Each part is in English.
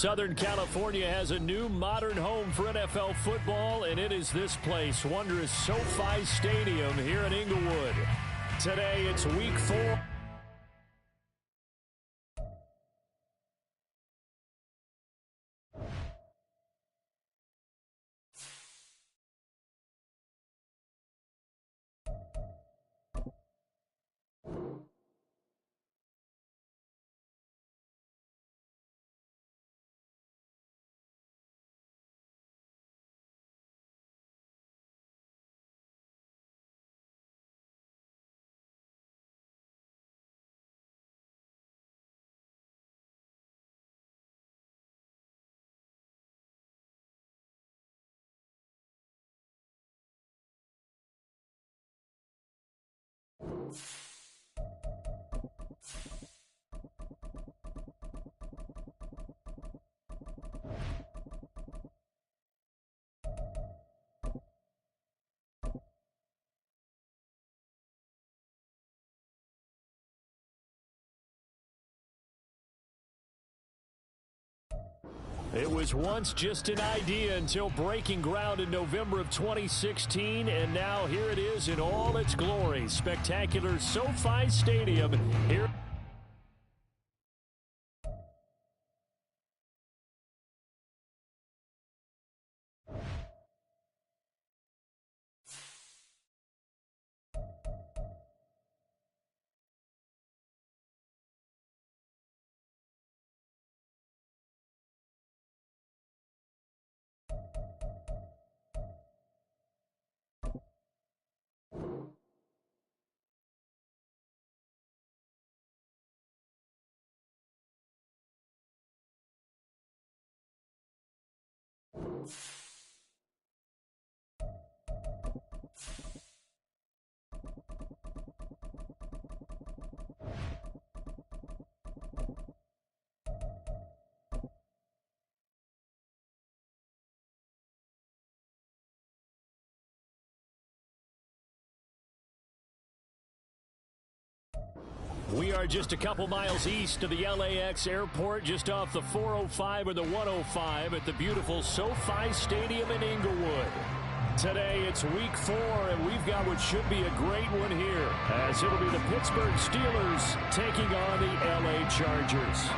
Southern California has a new modern home for NFL football, and it is this place, wondrous SoFi Stadium here in Inglewood. Today, it's Week 4. It was once just an idea until breaking ground in November of 2016, and now here it is in all its glory. Spectacular SoFi Stadium here. We are just a couple miles east of the LAX airport, just off the 405 or the 105 at the beautiful SoFi Stadium in Inglewood. Today, it's Week 4, and we've got what should be a great one here, as it'll be the Pittsburgh Steelers taking on the LA Chargers.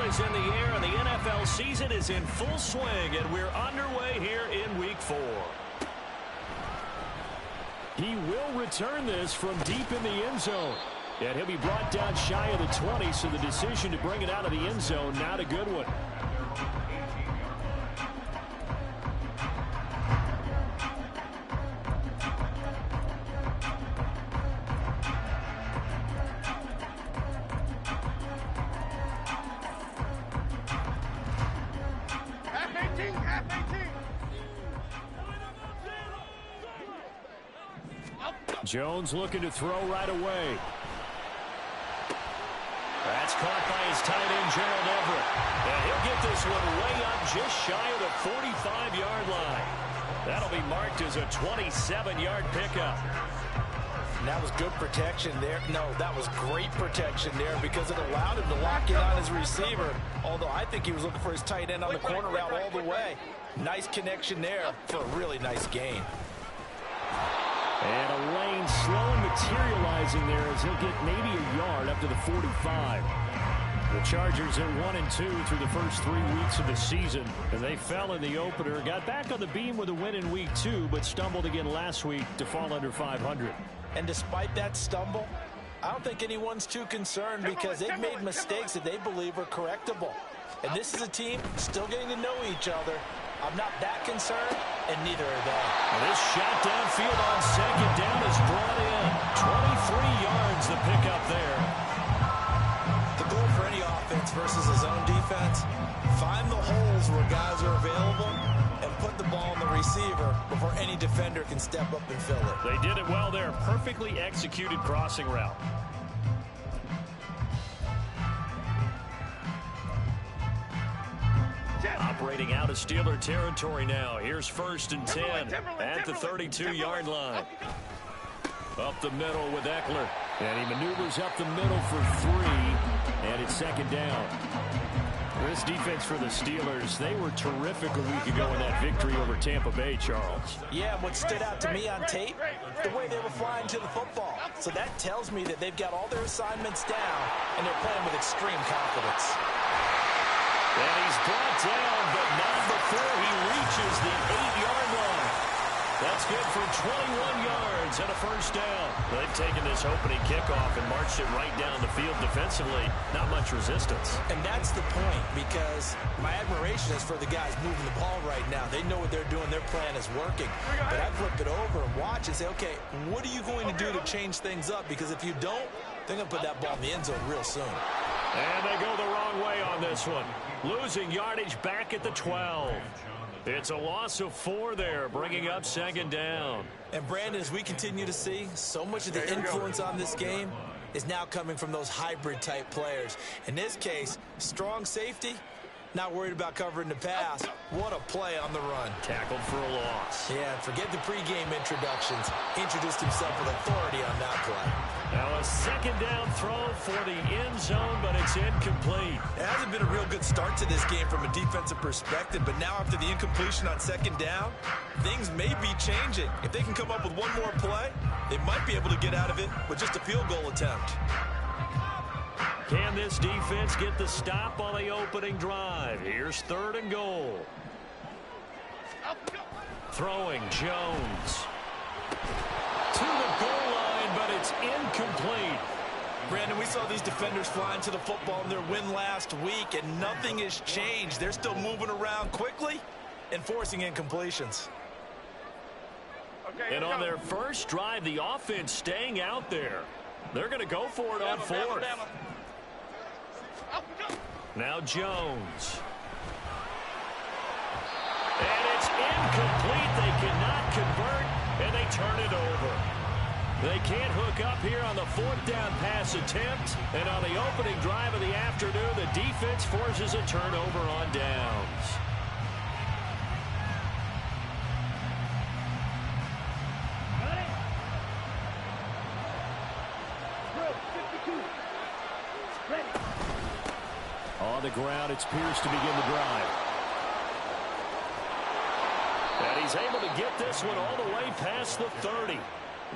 Is in the air, and the NFL season is in full swing, and we're underway here in Week 4. He will return this from deep in the end zone, and he'll be brought down shy of the 20, so the decision to bring it out of the end zone, not a good one. Jones looking to throw right away. That's caught by his tight end, Gerald Everett. And he'll get this one way up just shy of the 45-yard line. That'll be marked as a 27-yard pickup. And that was good protection there. No, that was great protection there because it allowed him to lock in on his receiver. Although I think he was looking for his tight end on the corner route all the way. Nice connection there for a really nice gain. And a lane slow and materializing there as he'll get maybe a yard up to the 45. The Chargers at 1-2 through the first 3 weeks of the season. And they fell in the opener, got back on the beam with a win in Week 2, but stumbled again last week to fall under 500. And despite that stumble, I don't think anyone's too concerned because they've made mistakes that they believe are correctable. And this is a team still getting to know each other. I'm not that concerned, and neither are they. This shot downfield on second down is brought in. 23 yards the pickup there. The goal for any offense versus a zone defense, find the holes where guys are available and put the ball on the receiver before any defender can step up and fill it. They did it well there. Perfectly executed crossing route. Operating out of Steeler territory now. Here's 1st and 10 at the 32-yard line. Up the middle with Eckler. And he maneuvers up the middle for 3. And it's 2nd down. This defense for the Steelers, they were terrific a week ago in that victory over Tampa Bay, Charles. Yeah, what stood out to me on tape, the way they were flying to the football. So that tells me that they've got all their assignments down, and they're playing with extreme confidence. And he's brought down, but not before he reaches the 8-yard line. That's good for 21 yards and a 1st down. They've taken this opening kickoff and marched it right down the field defensively. Not much resistance. And that's the point, because my admiration is for the guys moving the ball right now. They know what they're doing. Their plan is working. But I flip it over and watch and say, okay, what are you going to do to change things up? Because if you don't, they're going to put that ball in the end zone real soon. And they go the wrong way on this one. Losing yardage back at the 12. It's a loss of 4 there, bringing up 2nd down. And Brandon, as we continue to see, so much of the influence on this game is now coming from those hybrid-type players. In this case, strong safety, not worried about covering the pass. What a play on the run. Tackled for a loss. Yeah, forget the pregame introductions. Introduced himself with authority on that play. Now a 2nd down throw for the end zone, but it's incomplete. It hasn't been a real good start to this game from a defensive perspective, but now after the incompletion on 2nd down, things may be changing. If they can come up with one more play, they might be able to get out of it with just a field goal attempt. Can this defense get the stop on the opening drive? Here's 3rd and goal. Throwing Jones. To the goal line, but it's incomplete. Brandon, we saw these defenders flying to the football in their win last week, and nothing has changed. They're still moving around quickly and forcing incompletions. And on their first drive, the offense staying out there. They're going to go for it on 4th. Now Jones. And it's incomplete. They cannot convert, and they turn it over. They can't hook up here on the 4th down pass attempt. And on the opening drive of the afternoon, the defense forces a turnover on downs. On the ground, it's Pierce to begin the drive. And he's able to get this one all the way past the 30.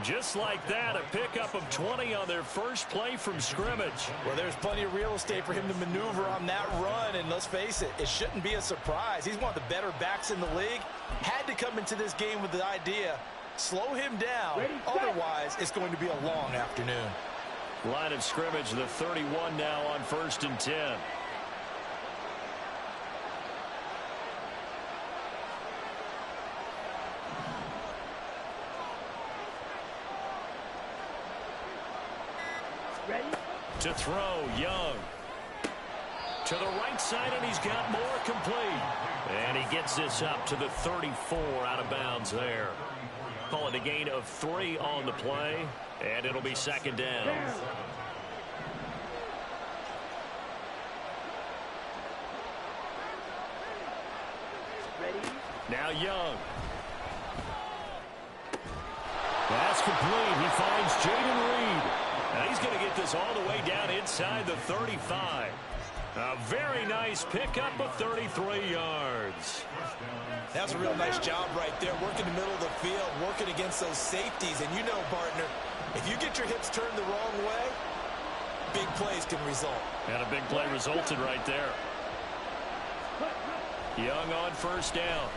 Just like that, a pickup of 20 on their first play from scrimmage. Well, there's plenty of real estate for him to maneuver on that run, and let's face it, it shouldn't be a surprise. He's one of the better backs in the league. Had to come into this game with the idea, slow him down, otherwise it's going to be a long afternoon. Line of scrimmage, the 31 now on 1st and 10. To throw, Young. To the right side, and he's got more complete. And he gets this up to the 34 out of bounds there. Call it a gain of 3 on the play, and it'll be 2nd down. Now Young. That's complete. He finds Jayden Reed. And he's going to get this all the way down inside the 35. A very nice pickup of 33 yards. That's a real nice job right there, working the middle of the field, working against those safeties. And you know, partner, if you get your hips turned the wrong way, big plays can result. And a big play resulted right there. Young on 1st down.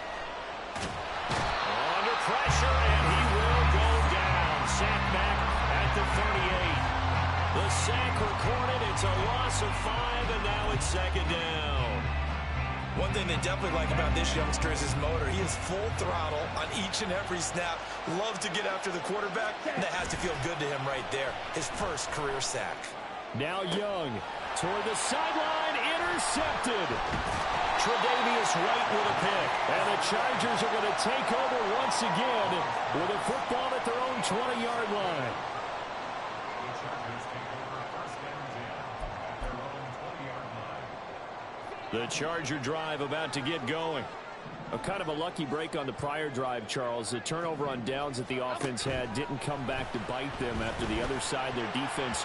Under pressure, and he will go down. Sack back at the 38. The sack recorded. It's a loss of 5, and now it's 2nd down. One thing they definitely like about this youngster is his motor. He is full throttle on each and every snap. Loves to get after the quarterback. And that has to feel good to him right there. His first career sack. Now Young toward the sideline, intercepted. Tre'Davious White with a pick. And the Chargers are going to take over once again with a football at their own 20-yard line. The Charger drive about to get going. A kind of a lucky break on the prior drive, Charles. The turnover on downs that the offense had didn't come back to bite them after the other side. Their defense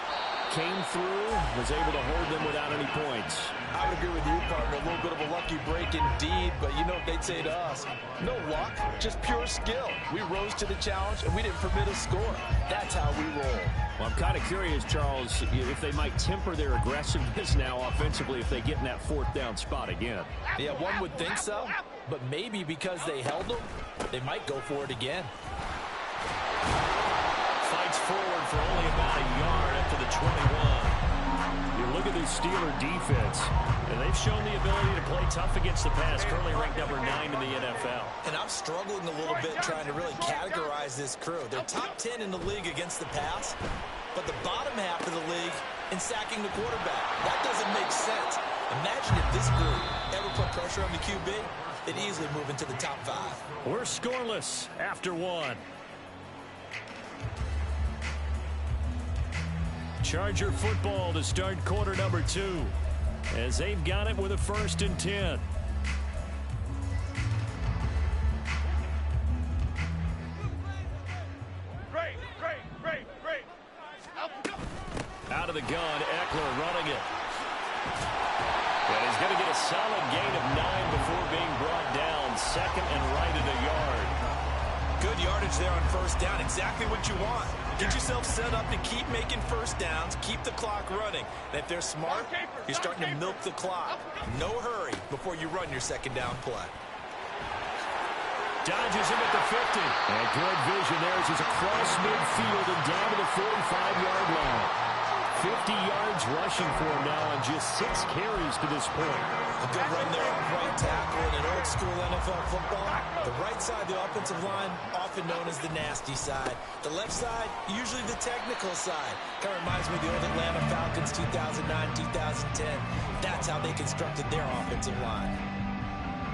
came through, was able to hold them without any points. I would agree with you, partner. A little bit of a lucky break indeed, but you know what they'd say to us? No luck, just pure skill. We rose to the challenge, and we didn't permit a score. That's how we roll. Well, I'm kind of curious, Charles, if they might temper their aggressiveness now offensively if they get in that fourth down spot again. Yeah, one would think so, but maybe because they held them, they might go for it again. Fights forward for only about a yard up to the 21. You look at this Steeler defense, and they've shown the ability to play tough against the pass, currently ranked number 9 in the NFL. And I'm struggling a little bit trying to really categorize this crew. They're top 10 in the league against the pass, but the bottom half of the league in sacking the quarterback. That doesn't make sense. Imagine if this group ever put pressure on the QB, they'd easily move into the top 5. We're scoreless after 1. Charger football to start quarter number 2 as they've got it with a 1st and 10. Out of the gun, Eckler running it. And he's going to get a solid gain of 9 before being brought down. 2nd and right at a yard. Good yardage there on 1st down. Exactly what you want. Get yourself set up to keep making 1st downs, keep the clock running. And if they're smart, you're starting to milk the clock. No hurry before you run your 2nd down play. Dodges him at the 50. And good vision there as he's across midfield and down to the 45-yard line. 50 yards rushing for him now on just 6 carries to this point. A good run there on right tackle in an old-school NFL football. The right side of the offensive line, often known as the nasty side. The left side, usually the technical side. Kind of reminds me of the old Atlanta Falcons 2009-2010. That's how they constructed their offensive line.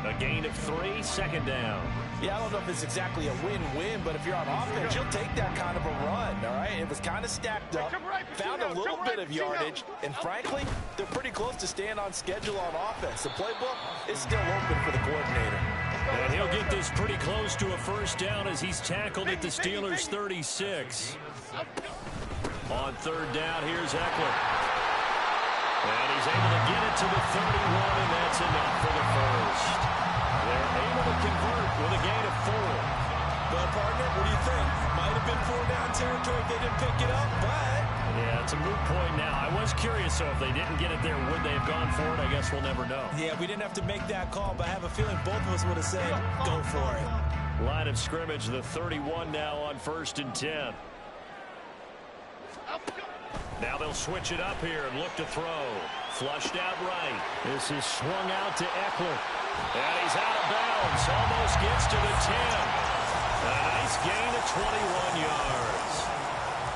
A gain of 3, 2nd down. Yeah, I don't know if it's exactly a win-win, but if you're on offense, you'll take that kind of a run, all right? It was kind of stacked up, found a little bit of yardage, and frankly, they're pretty close to staying on schedule on offense. The playbook is still open for the coordinator. And he'll get this pretty close to a 1st down as he's tackled at the Steelers' 36. On 3rd down, here's Eckler. And he's able to get it to the 31, and that's enough for the 1st. They're able to convert with a gain of 4. Well, partner, what do you think? Might have been 4-down territory if they didn't pick it up, but... Yeah, it's a moot point now. I was curious, so if they didn't get it there, would they have gone for it? I guess we'll never know. Yeah, we didn't have to make that call, but I have a feeling both of us would have said, go for it. Line of scrimmage, the 31 now on 1st and 10. Now they'll switch it up here and look to throw. Flushed out right. This is swung out to Eckler. And he's out of bounds. Almost gets to the 10. A nice gain of 21 yards.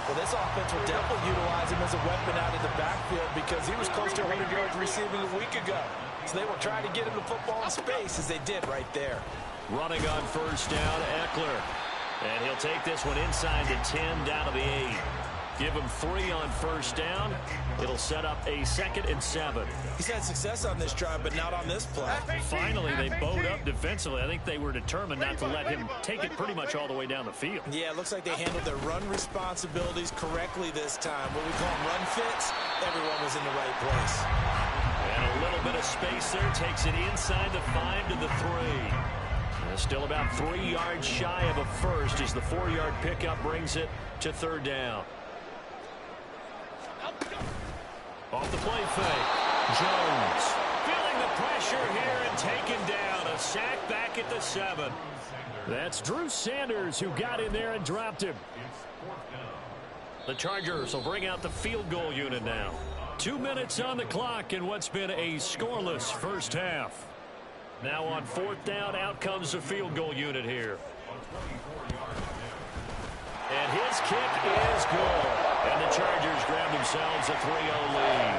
Well, this offense will definitely utilize him as a weapon out of the backfield because he was close to 100 yards receiving a week ago. So they will try to get him the football in space as they did right there. Running on 1st down, Eckler. And he'll take this one inside the 10 down to the 8. Give him 3 on 1st down. It'll set up a 2nd and 7. He's had success on this drive, but not on this play. Finally, they bowed up defensively. I think they were determined not to let him take it pretty much all the way down the field. Yeah, it looks like they handled their run responsibilities correctly this time. What we call them run fits, everyone was in the right place. And a little bit of space there. Takes it inside the 5 to the 3. Still about 3 yards shy of a 1st as the 4-yard pickup brings it to 3rd down. Off the play fake. Jones feeling the pressure here and taken down. A sack back at the 7. That's Drew Sanders who got in there and dropped him. The Chargers will bring out the field goal unit now. 2 minutes on the clock in what's been a scoreless 1st half. Now on 4th down, out comes the field goal unit here. And his kick is good. And the Chargers grab themselves a 3-0 lead.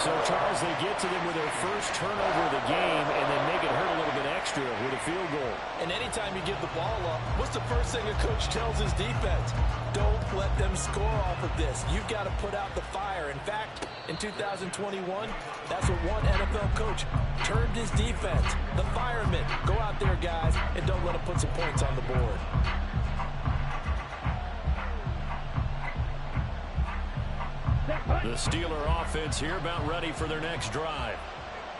So, Charles, they get to them with their first turnover of the game and then make it hurt a little bit extra with a field goal. And anytime you give the ball up, what's the first thing a coach tells his defense? Don't let them score off of this. You've got to put out the fire. In fact, in 2021, that's what one NFL coach termed his defense. The firemen. Go out there, guys, and don't let them put some points on the board. The Steeler offense here about ready for their next drive.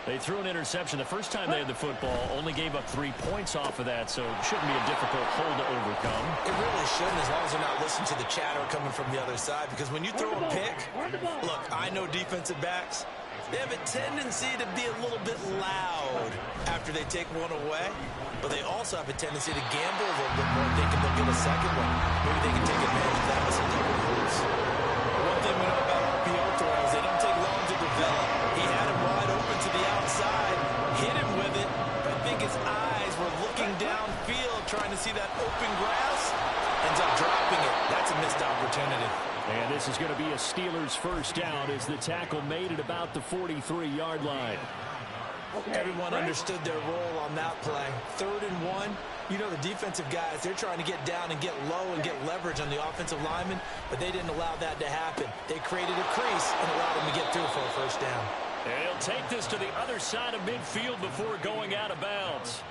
They threw an interception the first time they had the football, only gave up 3 points off of that, so it shouldn't be a difficult hole to overcome. It really shouldn't, as long as they're not listening to the chatter coming from the other side, because when you throw a pick, look, I know defensive backs, they have a tendency to be a little bit loud after they take one away, but they also have a tendency to gamble a little bit more, thinking they'll get a second one. Maybe they can take advantage of that with some double moves. One thing we know about RPO throws, they don't take long to develop. He had him wide open to the outside, hit him with it, but I think his eyes were looking downfield, trying to see that open grass, ends up dropping it. That's a missed opportunity. And this is going to be a Steelers first down as the tackle made it about the 43-yard line. Everyone understood their role on that play. 3rd and 1. You know the defensive guys, they're trying to get down and get low and get leverage on the offensive lineman, but they didn't allow that to happen. They created a crease and allowed them to get through for a first down. And he'll take this to the other side of midfield before going out of bounds.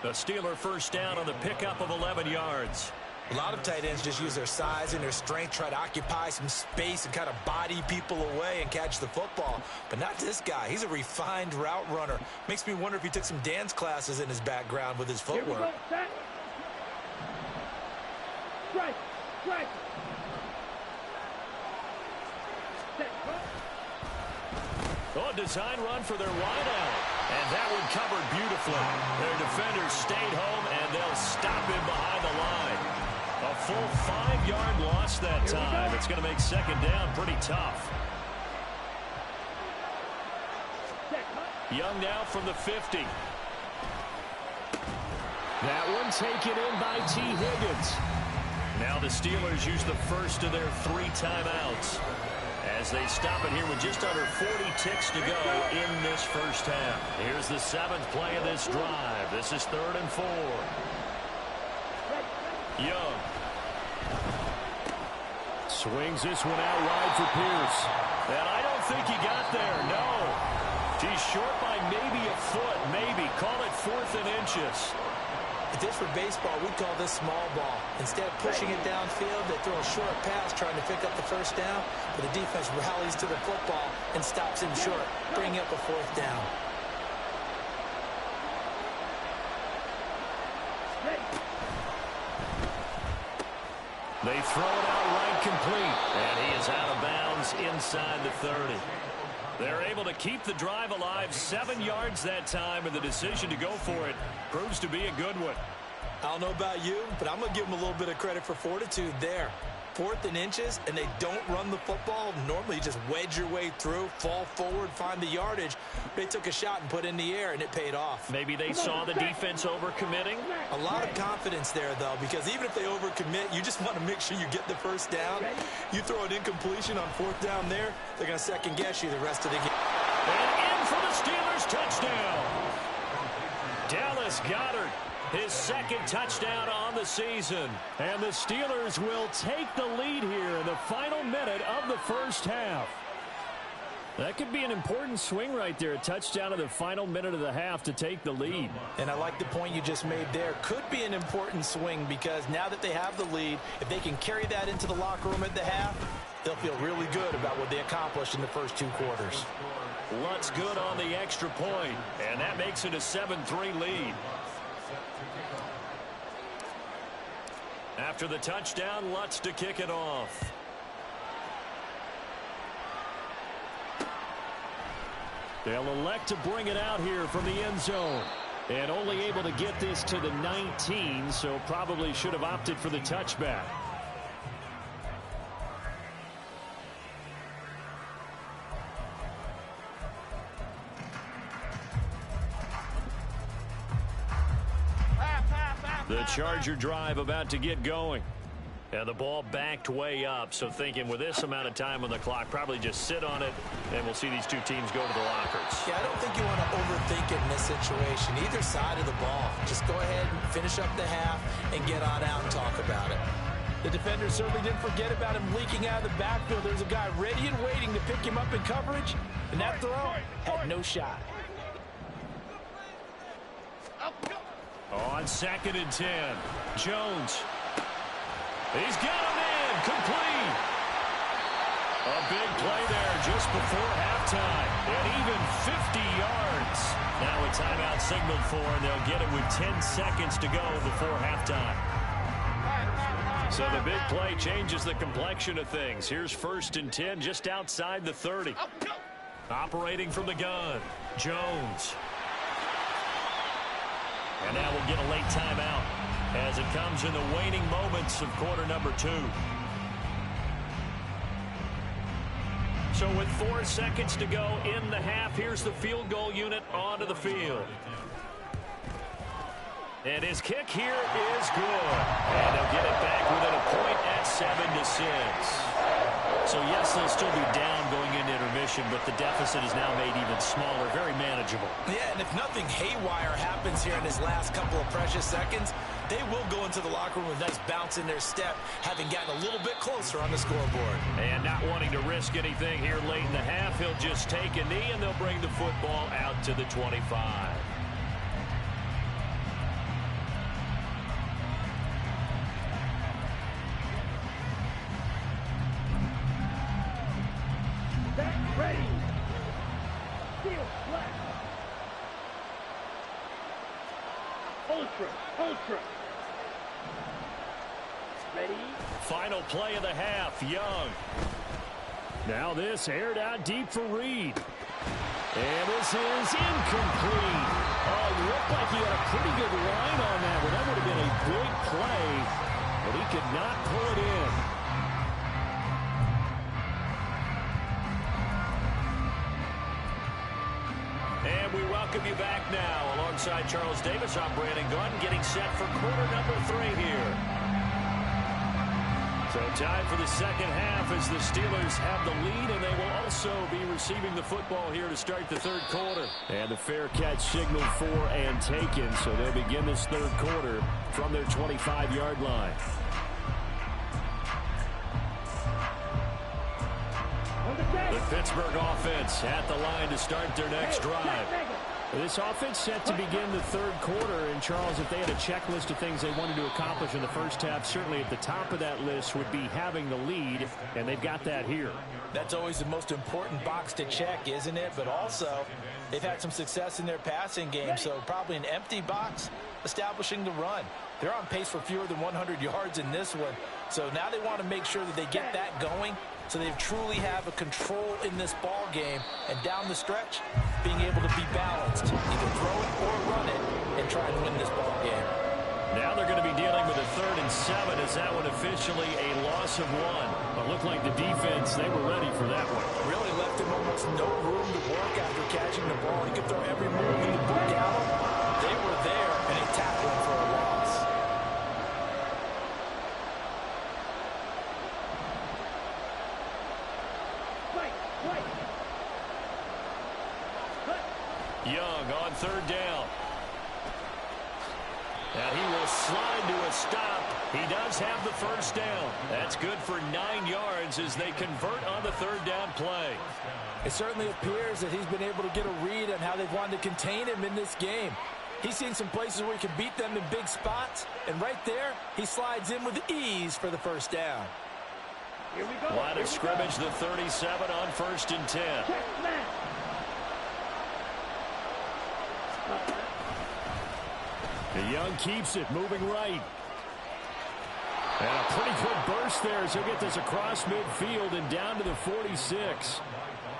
The Steeler first down on the pickup of 11 yards. A lot of tight ends just use their size and their strength, try to occupy some space and kind of body people away and catch the football. But not this guy. He's a refined route runner. Makes me wonder if he took some dance classes in his background with his footwork. Oh, design run for their wideout. And that one covered beautifully. Their defenders stayed home, and they'll stop him behind the line. A full 5-yard loss that time. It's going to make second down pretty tough. Young now from the 50. That one taken in by T. Higgins. Now the Steelers use the first of their 3 timeouts as they stop it here with just under 40 ticks to go in this first half. Here's the 7th play of this drive. This is 3rd and 4. Young swings this one out wide for Pierce. And I don't think he got there, no. He's short by maybe a foot, maybe. Call it 4th and inches. If this were baseball, we'd call this small ball. Instead of pushing it downfield, they throw a short pass trying to pick up the first down, but the defense rallies to the football and stops him short, bringing up a 4th down. They throw it out right complete, and he is out of bounds inside the 30. They're able to keep the drive alive, 7 yards that time, and the decision to go for it proves to be a good one. I don't know about you, but I'm going to give them a little bit of credit for fortitude there. 4th and inches, and they don't run the football. Normally, you just wedge your way through, fall forward, find the yardage. They took a shot and put it in the air, and it paid off. Maybe they saw the defense overcommitting. A lot of confidence there, though, because even if they overcommit, you just want to make sure you get the first down. You throw an incompletion on 4th down there, they're going to second-guess you the rest of the game. And in for the Steelers touchdown. Dallas Goedert, his 2nd touchdown on the season. And the Steelers will take the lead here in the final minute of the first half. That could be an important swing right there. A touchdown in the final minute of the half to take the lead. And I like the point you just made there. Could be an important swing because now that they have the lead, if they can carry that into the locker room at the half, they'll feel really good about what they accomplished in the first 2 quarters. Lutz good on the extra point, and that makes it a 7-3 lead. After the touchdown, Lutz to kick it off. They'll elect to bring it out here from the end zone. And only able to get this to the 19, so probably should have opted for the touchback. The Charger drive about to get going. And the ball backed way up, so thinking with this amount of time on the clock, probably just sit on it, and we'll see these 2 teams go to the lockers. Yeah, I don't think you want to overthink it in this situation. Either side of the ball. Just go ahead and finish up the half and get on out and talk about it. The defender certainly didn't forget about him leaking out of the backfield. There's a guy ready and waiting to pick him up in coverage, and that throw had no shot. On 2nd and 10, Jones. He's got him in, complete. A big play there just before halftime, and even 50 yards. Now a timeout signaled for, and they'll get it with 10 seconds to go before halftime. So the big play changes the complexion of things. Here's 1st and 10 just outside the 30. Operating from the gun, Jones. And now we'll get a late timeout as it comes in the waning moments of quarter number 2. So with 4 seconds to go in the half, here's the field goal unit onto the field. And his kick here is good. And they'll get it back within a point at 7-6. So yes, they'll still be down going into intermission, but the deficit is now made even smaller, very manageable. Yeah, and if nothing haywire happens here in his last couple of precious seconds, they will go into the locker room with a nice bounce in their step, having gotten a little bit closer on the scoreboard. And not wanting to risk anything here late in the half, he'll just take a knee, and they'll bring the football out to the 25. Ready. Field flat. Ultra. Ready. Final play of the half, Young. Now this aired out deep for Reed. And this is incomplete. Oh, it looked like he had a pretty good line on that one. That would have been a big play, but he could not pull it in. And we welcome you back now. Alongside Charles Davis, I'm Brandon Gunn, getting set for quarter number 3 here. So time for the second half as the Steelers have the lead, and they will also be receiving the football here to start the third quarter. And the fair catch signaled for and taken, so they'll begin this third quarter from their 25-yard line. The Pittsburgh offense at the line to start their next drive. This offense set to begin the third quarter, and Charles, if they had a checklist of things they wanted to accomplish in the first half, certainly at the top of that list would be having the lead, and they've got that here. That's always the most important box to check, isn't it? But also, they've had some success in their passing game, so probably an empty box establishing the run. They're on pace for fewer than 100 yards in this one, so now they want to make sure that they get that going, so they truly have a control in this ball game, and down the stretch, being able to be balanced, either throw it or run it, and try and win this ball game. Now they're going to be dealing with a 3rd and 7 as that one officially a loss of 1. But looked like the defense, they were ready for that one. Really left him almost no room to work after catching the ball. He could throw every move in the book out. They were there, and they tackled him for a loss. Young on 3rd down. And he will slide to a stop. He does have the first down. That's good for 9 yards as they convert on the 3rd down play. It certainly appears that he's been able to get a read on how they've wanted to contain him in this game. He's seen some places where he can beat them in big spots, and right there, he slides in with ease for the first down. Here we go. Line of scrimmage, the 37 on 1st and 10. Check snap. The Young keeps it, moving right. And a pretty good burst there as he'll get this across midfield and down to the 46.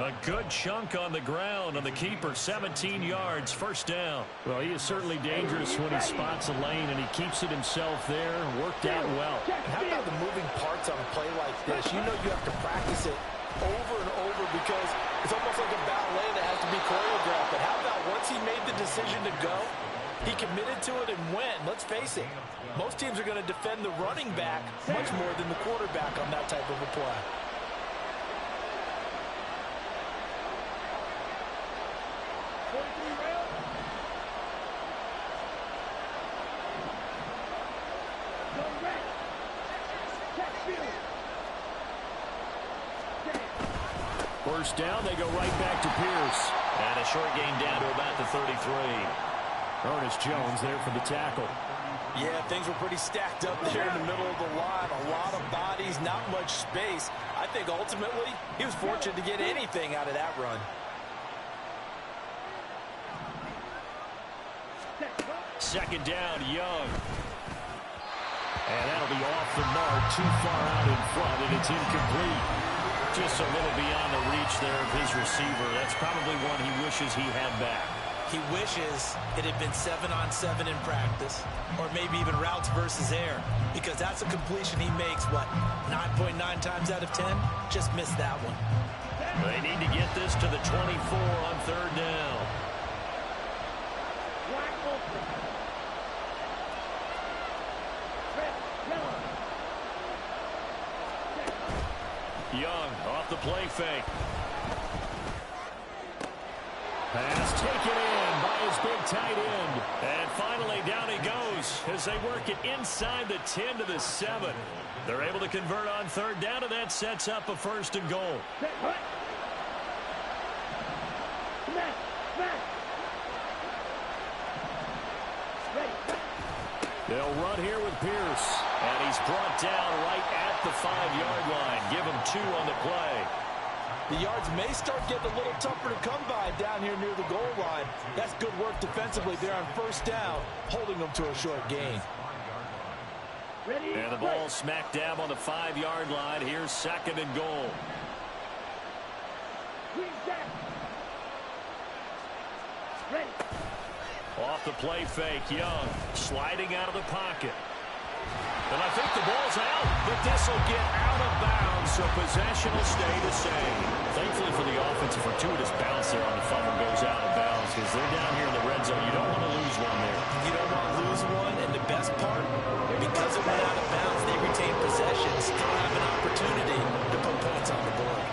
A good chunk on the ground on the keeper, 17 yards, first down. Well, he is certainly dangerous when he spots a lane, and he keeps it himself there, worked out well. And how about the moving parts on a play like this? You know you have to practice it over and over because it's almost like a ballet that has to be choreographed. But how about once he made the decision to go, he committed to it and went. Let's face it, most teams are going to defend the running back much more than the quarterback on that type of a play. first down. They go right back to Pierce. And a short gain down to about the 33. Ernest Jones there for the tackle. Yeah, things were pretty stacked up there in the middle of the line. A lot of bodies, not much space. I think ultimately he was fortunate to get anything out of that run. Second down, Young. And that'll be off the mark, too far out in front, and it's incomplete. Just a little beyond the reach there of his receiver. That's probably one he wishes he had back. He wishes it had been 7-on-7 in practice, or maybe even routes versus air, because that's a completion he makes, what, 9.9 times out of 10? Just missed that one. They need to get this to the 24 on third down. Young off the play fake. Pass taken in by his big tight end. And finally down he goes as they work it inside the 10 to the 7. They're able to convert on third down, and that sets up a first and goal. They'll run here with Pierce. And he's brought down right at the 5-yard line. Give him 2 on the play. The yards may start getting a little tougher to come by down here near the goal line. That's good work defensively there on first down, holding them to a short gain. And the ball smack dab on the 5-yard line. Here's second and goal. Off the play fake, Young sliding out of the pocket. And I think the ball's out, but this will get out of bounds, so possession will stay the same. Thankfully for the offense, a fortuitous bounce there on the fumble goes out of bounds because they're down here in the red zone. You don't want to lose one there. You don't want to lose one, and the best part, because it went out of bounds, they retain possession, still have an opportunity to put points on the board.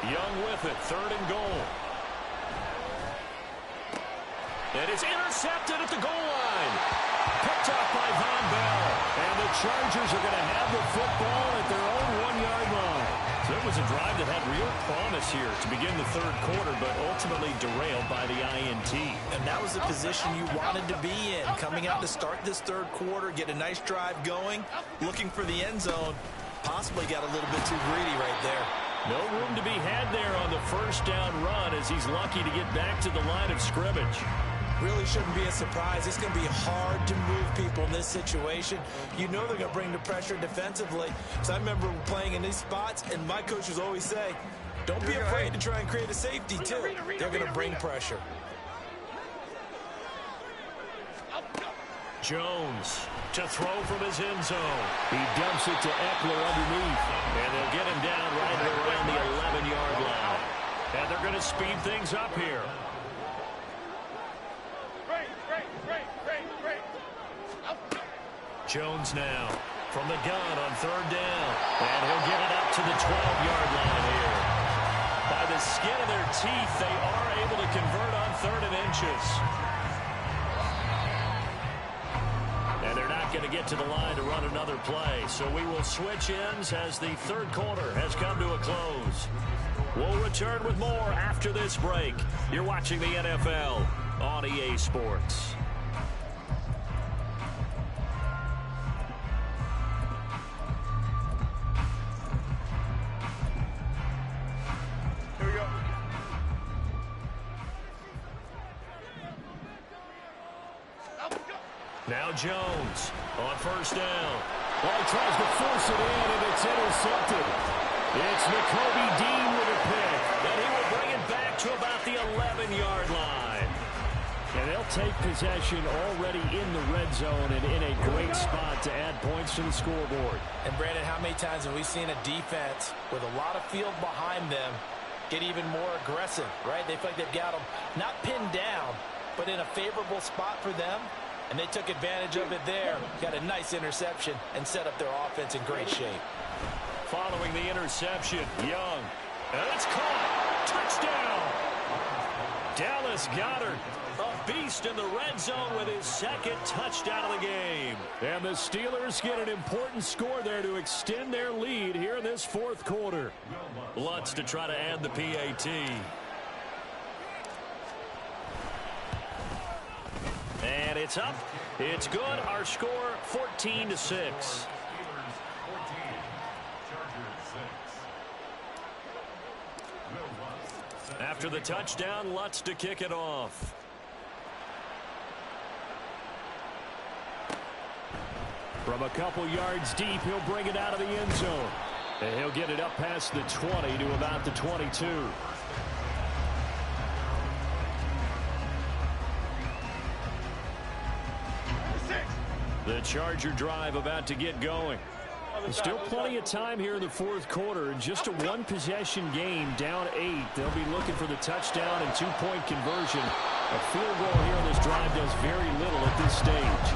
Young with it, third and goal. And it's intercepted at the goal line. Picked off by Von Bell. And the Chargers are going to have the football at their own 1-yard line. So it was a drive that had real promise here to begin the third quarter, but ultimately derailed by the INT. And that was the position you wanted to be in. Coming out to start this third quarter, get a nice drive going, looking for the end zone. Possibly got a little bit too greedy right there. No room to be had there on the first down run as he's lucky to get back to the line of scrimmage. Really shouldn't be a surprise. It's going to be hard to move people in this situation. You know they're going to bring the pressure defensively. So I remember playing in these spots, and my coaches always say, don't be afraid to try and create a safety, too. They're going to bring pressure. Jones to throw from his end zone. He dumps it to Eckler underneath. And they'll get him down right around the 11-yard line. And they're going to speed things up here. Jones now from the gun on third down. And he'll get it up to the 12-yard line here. By the skin of their teeth, they are able to convert on third and inches. And they're not going to get to the line to run another play. So we will switch ends as the third quarter has come to a close. We'll return with more after this break. You're watching the NFL on EA Sports. Now Jones on first down. Well, he tries to force it in, and it's intercepted. It's Nakobe Dean with a pick, and he will bring it back to about the 11-yard line. And they'll take possession already in the red zone and in a great spot to add points to the scoreboard. And, Brandon, how many times have we seen a defense with a lot of field behind them get even more aggressive, right? They feel like they've got them not pinned down, but in a favorable spot for them. And they took advantage of it there. Got a nice interception and set up their offense in great shape. Following the interception, Young. And it's caught. Touchdown. Dallas Goedert. beast in the red zone with his second touchdown of the game. And the Steelers get an important score there to extend their lead here in this fourth quarter. Lutz to try to add the PAT. And it's up. It's good. Our score 14-6. After the touchdown, Lutz to kick it off. From a couple yards deep, he'll bring it out of the end zone. And he'll get it up past the 20 to about the 22. The Charger drive about to get going. There's still plenty of time here in the fourth quarter. Just a one-possession game, down 8. They'll be looking for the touchdown and two-point conversion. A field goal here on this drive does very little at this stage.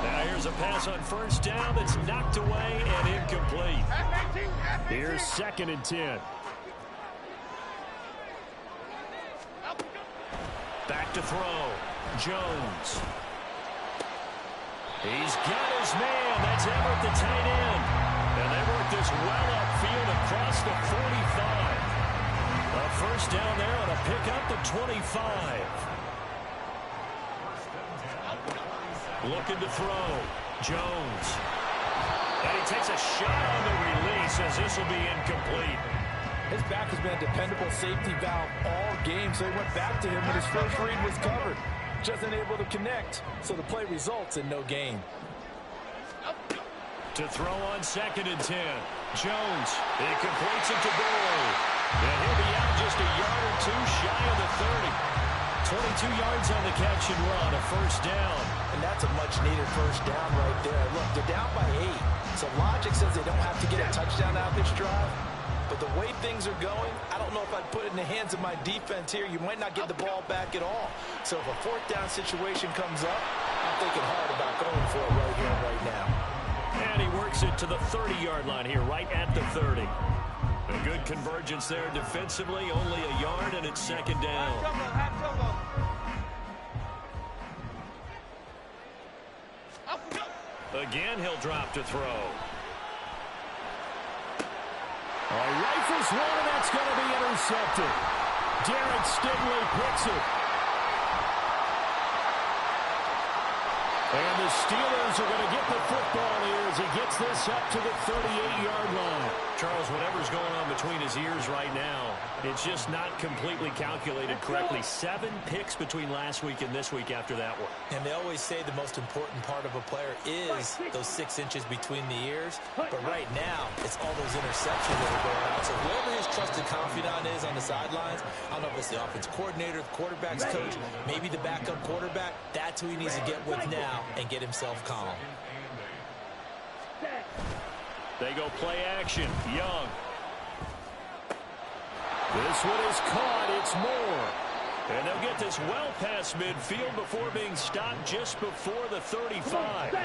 Now here's a pass on first down that's knocked away and incomplete. Here's 2nd and 10. Back to throw. Jones. He's got his man. That's Everett, the tight end. And they work this well upfield across the 45. A first down there on a pickup at 25. Looking to throw. Jones. And he takes a shot on the release as this will be incomplete. His back has been a dependable safety valve all game, so he went back to him when his first read was covered. Just unable to connect, so the play results in no gain. To throw on 2nd and 10. Jones. He completes it to Burrow. And he'll be out just a yard or two shy of the 30. 22 yards on the catch and run, a first down. And that's a much-needed first down right there. Look, they're down by 8. So logic says they don't have to get a touchdown out of this drive. But the way things are going, I don't know if I'd put it in the hands of my defense here. You might not get the ball back at all. So if a fourth down situation comes up, I'm thinking hard about going for it right here and right now. And he works it to the 30-yard line here, right at the 30. A good convergence there defensively, only a yard, and it's 2nd down. Again, he'll drop to throw. Rifles one, and that's going to be intercepted. Derek Stingley picks it. And the Steelers are going to get the football here as he gets this up to the 38-yard line. Charles, whatever's going on between his ears right now, it's just not completely calculated correctly. 7 picks between last week and this week after that one. And they always say the most important part of a player is those 6 inches between the ears. But right now, it's all those interceptions that are going out. So whoever his trusted confidant is on the sidelines, I don't know if it's the offense coordinator, the quarterback's coach, maybe the backup quarterback, that's who he needs to get with now and get himself calm. They go play action. Young. This one is caught. It's Moore. And they'll get this well past midfield before being stopped just before the 35.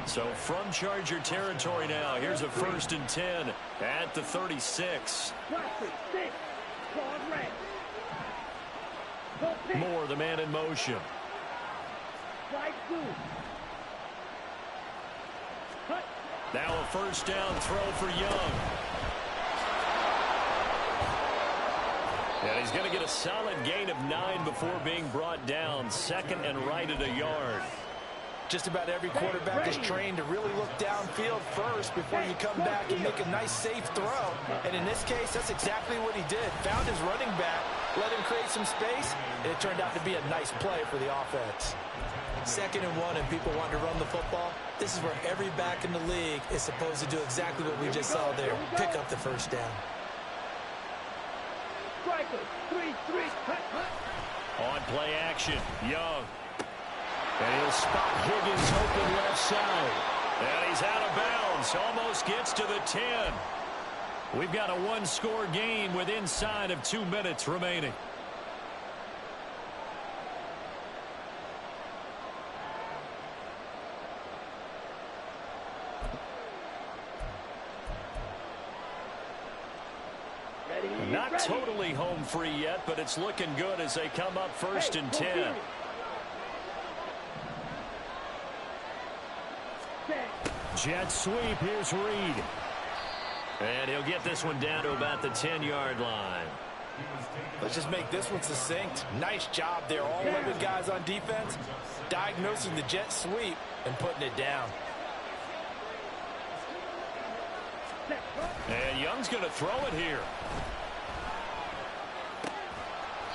So from Charger territory now, here's a 1st and 10 at the 36. Moore, the man in motion. Now a first down throw for Young. And he's going to get a solid gain of 9 before being brought down. 2nd and right at a yard. Just about every quarterback is trained to really look downfield first before you come back and make a nice, safe throw. And in this case, that's exactly what he did. Found his running back, let him create some space, and it turned out to be a nice play for the offense. 2nd and 1 and people want to run the football. This is where every back in the league is supposed to do exactly what we just saw there. Pick up the first down. On play action, Young. And he'll spot Higgins open left side. And he's out of bounds. Almost gets to the 10. We've got a one-score game with inside of 2 minutes remaining. Not totally home free yet, but it's looking good as they come up 1st and 10. Jet sweep. Here's Reed. And he'll get this one down to about the 10-yard line. Let's just make this one succinct. Nice job there. All 11 guys on defense, diagnosing the jet sweep and putting it down. And Young's going to throw it here.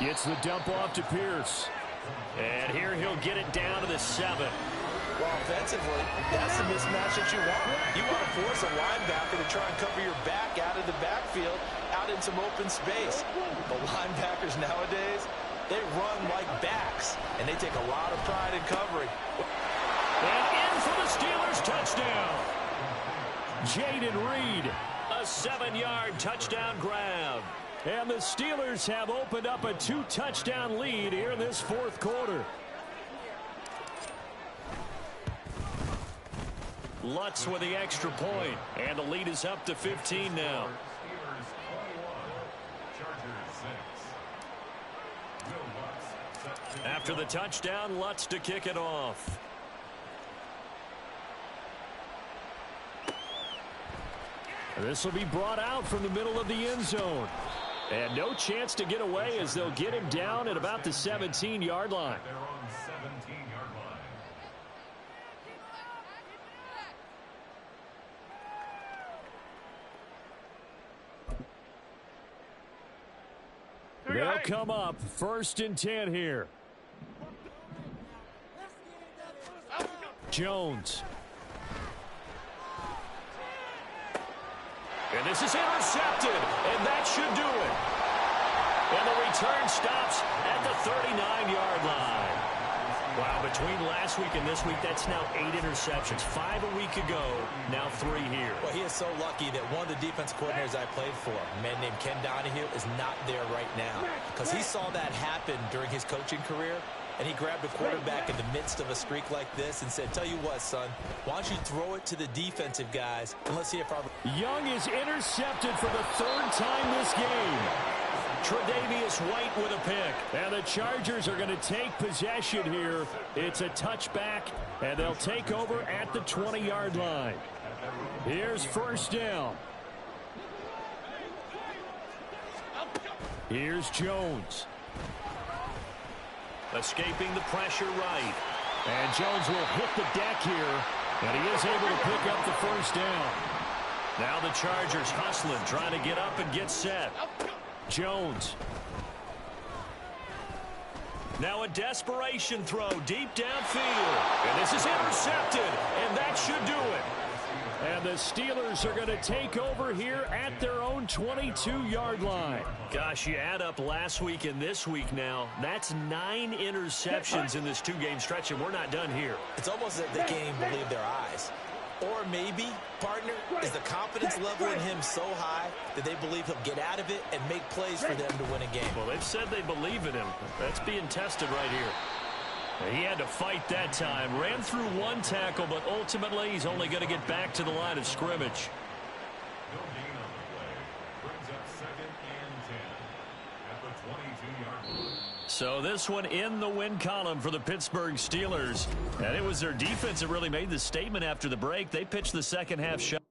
Gets the dump off to Pierce. And here he'll get it down to the 7. Well, offensively, that's the mismatch that you want. You want to force a linebacker to try and cover your back out of the backfield, out in some open space. The linebackers nowadays, they run like backs, and they take a lot of pride in covering. And in for the Steelers touchdown. Jaden Reed, a 7-yard touchdown grab. And the Steelers have opened up a 2-touchdown lead here in this fourth quarter. Lutz with the extra point, and the lead is up to 15 now. After the touchdown, Lutz to kick it off. This will be brought out from the middle of the end zone. And no chance to get away as they'll get him down at about the 17-yard line. They'll come up 1st and 10 here. Jones. And this is intercepted, and that should do it. And the return stops at the 39-yard line. Wow, between last week and this week, that's now 8 interceptions. 5 a week ago, now 3 here. Well, he is so lucky that one of the defense coordinators I played for, a man named Ken Donahue, is not there right now. Because he saw that happen during his coaching career, and he grabbed a quarterback in the midst of a streak like this and said, tell you what, son, why don't you throw it to the defensive guys, and let's see if our... Young is intercepted for the 3rd time this game. Tre'Davious White with a pick. And the Chargers are going to take possession here. It's a touchback, and they'll take over at the 20-yard line. Here's 1st down. Here's Jones. Escaping the pressure right. And Jones will hit the deck here, and he is able to pick up the 1st down. Now the Chargers hustling, trying to get up and get set. Jones. Now a desperation throw deep downfield. And this is intercepted, and that should do it. And the Steelers are going to take over here at their own 22-yard line. Gosh, you add up last week and this week now, that's 9 interceptions in this 2-game stretch, and we're not done here. It's almost as if they can't even believe their eyes. Or maybe, partner, is the confidence level in him so high that they believe he'll get out of it and make plays for them to win a game. Well, they've said they believe in him. That's being tested right here. He had to fight that time. Ran through 1 tackle, but ultimately he's only going to get back to the line of scrimmage. So this one in the win column for the Pittsburgh Steelers. And it was their defense that really made the statement after the break. They pitched the second half shot.